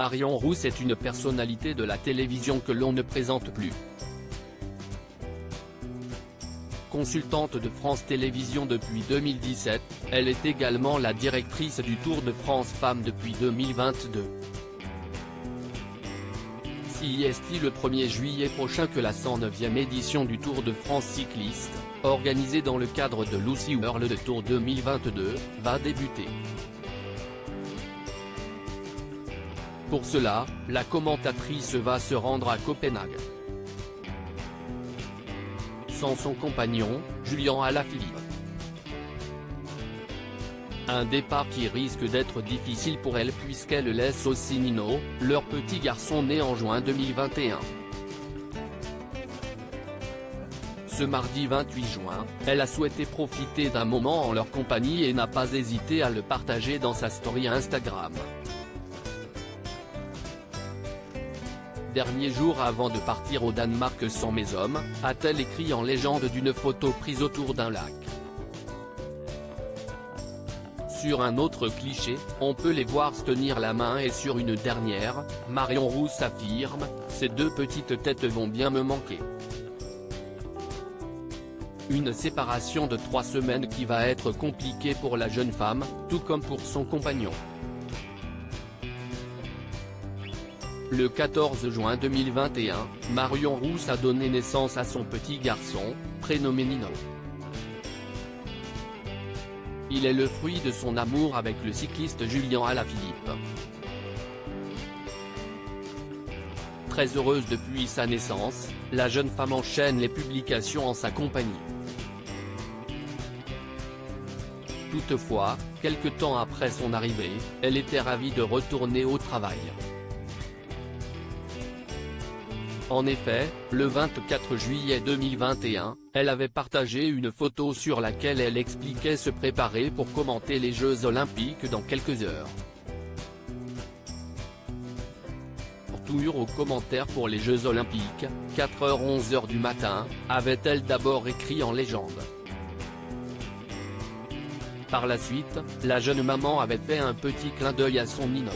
Marion Rousse est une personnalité de la télévision que l'on ne présente plus. Consultante de France Télévisions depuis 2017, elle est également la directrice du Tour de France Femmes depuis 2022. Si est le 1er juillet prochain que la 109e édition du Tour de France cycliste, organisée dans le cadre de Lucy World Tour 2022, va débuter. Pour cela, la commentatrice va se rendre à Copenhague. Sans son compagnon, Julian Alaphilippe. Un départ qui risque d'être difficile pour elle puisqu'elle laisse aussi Nino, leur petit garçon né en juin 2021. Ce mardi 28 juin, elle a souhaité profiter d'un moment en leur compagnie et n'a pas hésité à le partager dans sa story Instagram. Dernier jour avant de partir au Danemark sans mes hommes, a-t-elle écrit en légende d'une photo prise autour d'un lac. Sur un autre cliché, on peut les voir se tenir la main et sur une dernière, Marion Rousse affirme « Ces deux petites têtes vont bien me manquer ». Une séparation de 3 semaines qui va être compliquée pour la jeune femme, tout comme pour son compagnon. Le 14 juin 2021, Marion Rousse a donné naissance à son petit garçon, prénommé Nino. Il est le fruit de son amour avec le cycliste Julian Alaphilippe. Très heureuse depuis sa naissance, la jeune femme enchaîne les publications en sa compagnie. Toutefois, quelque temps après son arrivée, elle était ravie de retourner au travail. En effet, le 24 juillet 2021, elle avait partagé une photo sur laquelle elle expliquait se préparer pour commenter les Jeux Olympiques dans quelques heures. Retour aux commentaires pour les Jeux Olympiques, 4h-11h du matin, avait-elle d'abord écrit en légende. Par la suite, la jeune maman avait fait un petit clin d'œil à son Nino.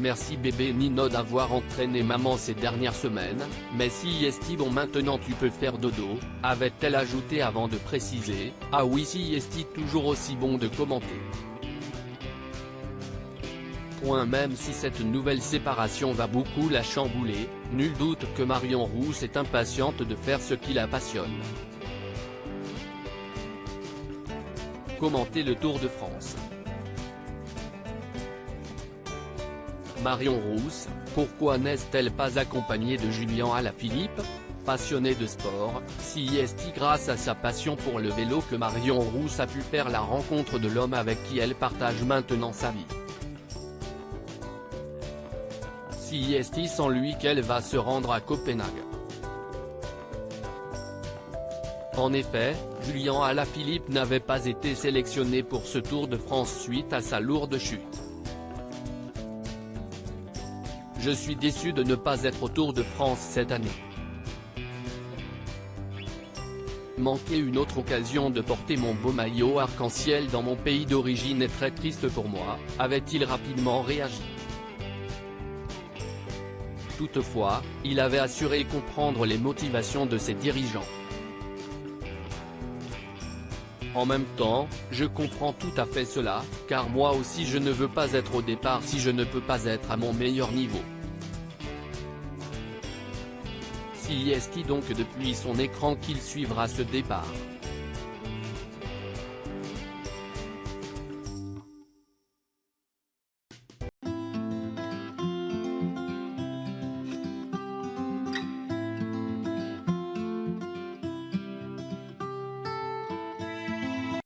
Merci bébé Nino d'avoir entraîné maman ces dernières semaines, mais si est bon maintenant tu peux faire dodo, avait-elle ajouté avant de préciser, ah oui si est toujours aussi bon de commenter. Même si cette nouvelle séparation va beaucoup la chambouler, nul doute que Marion Rousse est impatiente de faire ce qui la passionne. Commenter le Tour de France. Marion Rousse, pourquoi n'est-elle pas accompagnée de Julian Alaphilippe? Passionnée de sport, c'est grâce à sa passion pour le vélo que Marion Rousse a pu faire la rencontre de l'homme avec qui elle partage maintenant sa vie. C'est sans lui qu'elle va se rendre à Copenhague. En effet, Julian Alaphilippe n'avait pas été sélectionné pour ce Tour de France suite à sa lourde chute. Je suis déçu de ne pas être au Tour de France cette année. Manquer une autre occasion de porter mon beau maillot arc-en-ciel dans mon pays d'origine est très triste pour moi, avait-il rapidement réagi. Toutefois, il avait assuré comprendre les motivations de ses dirigeants. En même temps, je comprends tout à fait cela, car moi aussi je ne veux pas être au départ si je ne peux pas être à mon meilleur niveau. C'est donc depuis son écran qu'il suivra ce départ.